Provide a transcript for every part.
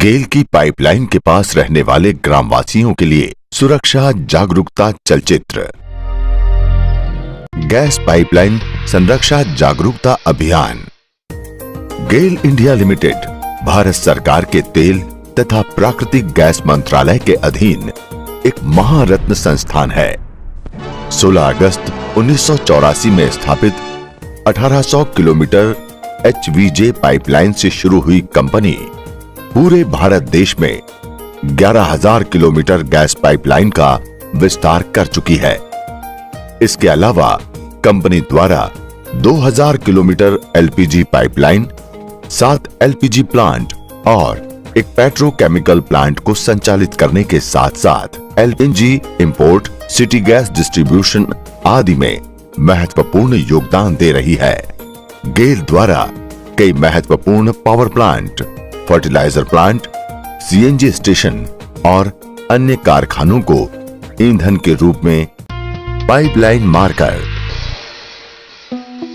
गेल की पाइपलाइन के पास रहने वाले ग्रामवासियों के लिए सुरक्षा जागरूकता चलचित्र। गैस पाइपलाइन संरक्षा जागरूकता अभियान। गेल इंडिया लिमिटेड भारत सरकार के तेल तथा प्राकृतिक गैस मंत्रालय के अधीन एक महारत्न संस्थान है। 16 अगस्त 1984 में स्थापित 1800 किलोमीटर HVJ पाइपलाइन से शुरू हुई कंपनी पूरे भारत देश में 11,000 किलोमीटर गैस पाइपलाइन का विस्तार कर चुकी है। इसके अलावा कंपनी द्वारा 2000 kilometre LPG pipeline, 7 LPG plant और एक पेट्रोकेमिकल प्लांट को संचालित करने के साथ साथ LNG import, city gas distribution आदि में महत्वपूर्ण योगदान दे रही है। गेल द्वारा कई महत्वपूर्ण power plant, fertiliser plant, CNG station और अन्य कारखानों को ईंधन के रूप में पाइपलाइन मार्कर।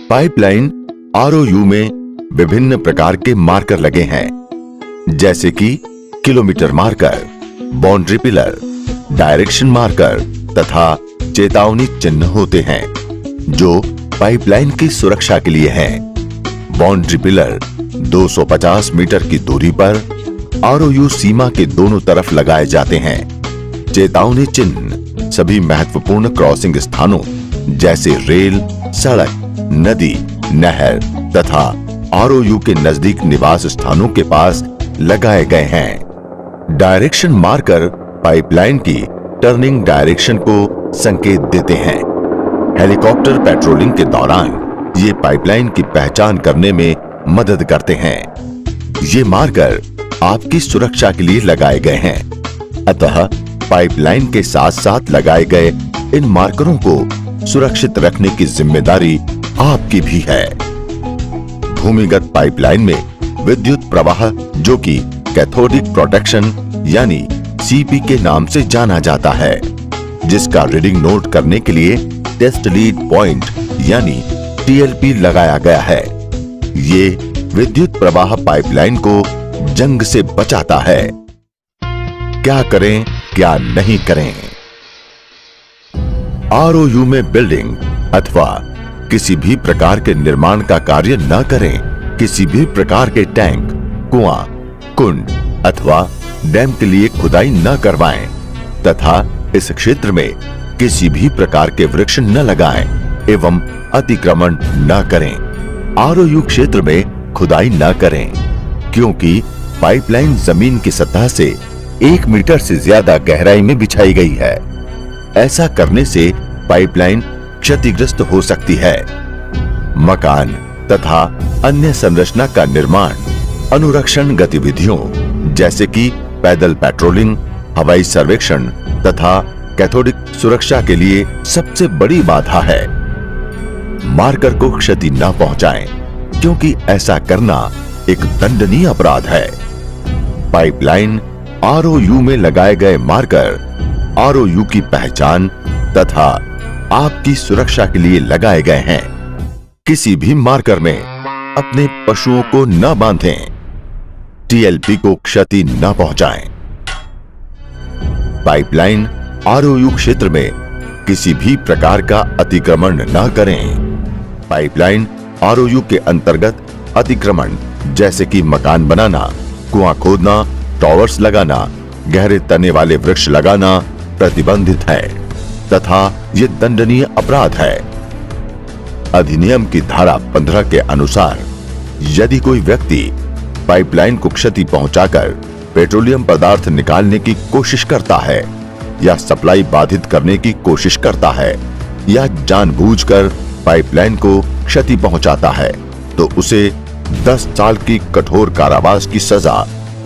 पाइपलाइन ROU में विभिन्न प्रकार के मार्कर लगे हैं, जैसे कि kilometre marker, boundary pillar, direction marker तथा चेतावनी चिन्ह होते हैं जो पाइपलाइन की सुरक्षा के लिए हैं। बाउंड्री पिलर 250 मीटर की दूरी पर ROU सीमा के दोनों तरफ लगाए जाते हैं। चेतावनी चिन्ह सभी महत्वपूर्ण क्रॉसिंग स्थानों जैसे रेल, सड़क, नदी, नहर तथा ROU के नजदीक निवास स्थानों के पास लगाए गए हैं। डायरेक्शन मार्कर पाइपलाइन की टर्निंग डायरेक्शन को संकेत देते हैं। हेलीकॉप्टर पेट्रोलिंग के दौरान ये पाइपलाइन की पहचान करने में मदद करते हैं। ये मार्कर आपकी सुरक्षा के लिए लगाए गए हैं, अतः पाइपलाइन के साथ साथ लगाए गए इन मार्करों को सुरक्षित रखने की जिम्मेदारी आपकी भी है। भूमिगत पाइपलाइन में विद्युत प्रवाह, जो कि कैथोडिक प्रोटेक्शन यानी CP के नाम से जाना जाता है, जिसका रीडिंग नोट करने के लिए टेस्ट लीड पॉइंट यानी TLP लगाया गया है। ये विद्युत प्रवाह पाइपलाइन को जंग से बचाता है। क्या करें, क्या नहीं करें? ROU में बिल्डिंग अथवा किसी भी प्रकार के निर्माण का कार्य न करें। किसी भी प्रकार के टैंक, कुआं, कुंड अथवा डैम के लिए खुदाई न करवाएं तथा इस क्षेत्र में किसी भी प्रकार के वृक्ष न लगाएं एवं अतिक्रमण न करें। ROU क्षेत्र में खुदाई न करें, क्योंकि पाइपलाइन जमीन की सतह से 1 मीटर से ज्यादा गहराई में बिछाई गई है। ऐसा करने से पाइपलाइन क्षतिग्रस्त हो सकती है। मकान तथा अन्य संरचना का निर्माण अनुरक्षण गतिविधियों जैसे कि पैदल पेट्रोलिंग, हवाई सर्वेक्षण तथा कैथोडिक सुरक्षा के लिए सबसे बड़ी बाधा है। मार्कर को क्षति न पहुंचाएं, क्योंकि ऐसा करना एक दंडनीय अपराध है। पाइपलाइन ROU में लगाए गए मार्कर ROU की पहचान तथा आपकी सुरक्षा के लिए लगाए गए हैं। किसी भी मार्कर में अपने पशुओं को न बांधें। TLP को क्षति न पहुंचाएं। पाइपलाइन ROU क्षेत्र में किसी भी प्रकार का अतिक्रमण न करें। पाइपलाइन ROU के अंतर्गत अतिक्रमण जैसे कि मकान बनाना, कुआं खोदना, टॉवर्स लगाना, गहरे तने वाले वृक्ष लगाना प्रतिबंधित है तथा ये दंडनीय अपराध है। अधिनियम की धारा 15 के अनुसार यदि कोई व्यक्ति पाइपलाइन को क्षति पहुंचाकर पेट्रोलियम पदार्थ निकालने की कोशिश करता है या सप्लाई बाधित करने की कोशिश करता है या जानबूझकर पाइपलाइन को क्षति पहुंचाता है, तो उसे 10 साल की कठोर कारावास की सजा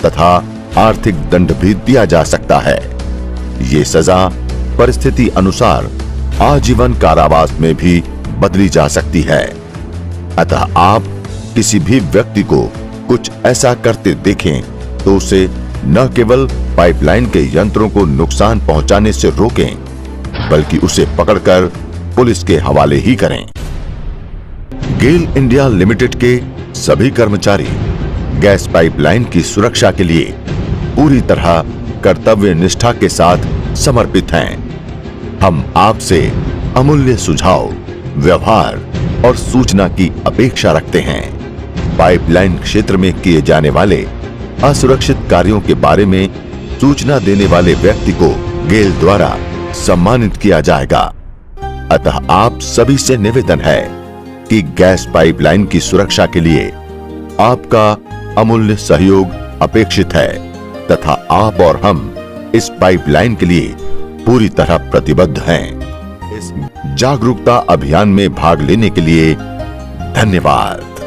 तथा आर्थिक दंड भी दिया जा सकता है। ये सजा परिस्थिति अनुसार आजीवन कारावास में भी बदली जा सकती है। अतः आप किसी भी व्यक्ति को कुछ ऐसा करते देखें तो उसे न केवल पाइपलाइन के यंत्रों को नुकसान पहुंचाने से रोकें, बल्कि उसे पकड़कर पुलिस के हवाले ही करें। गेल इंडिया लिमिटेड के सभी कर्मचारी गैस पाइपलाइन की सुरक्षा के लिए पूरी तरह कर्तव्य निष्ठा के साथ समर्पित हैं। हम आपसे अमूल्य सुझाव, व्यवहार और सूचना की अपेक्षा रखते हैं। पाइपलाइन क्षेत्र में किए जाने वाले असुरक्षित कार्यों के बारे में सूचना देने वाले व्यक्ति को गेल द्वारा सम्मानित किया जाएगा। अतः आप सभी से निवेदन है कि गैस पाइपलाइन की सुरक्षा के लिए आपका अमूल्य सहयोग अपेक्षित है तथा आप और हम इस पाइपलाइन के लिए पूरी तरह प्रतिबद्ध हैं। इस जागरूकता अभियान में भाग लेने के लिए धन्यवाद।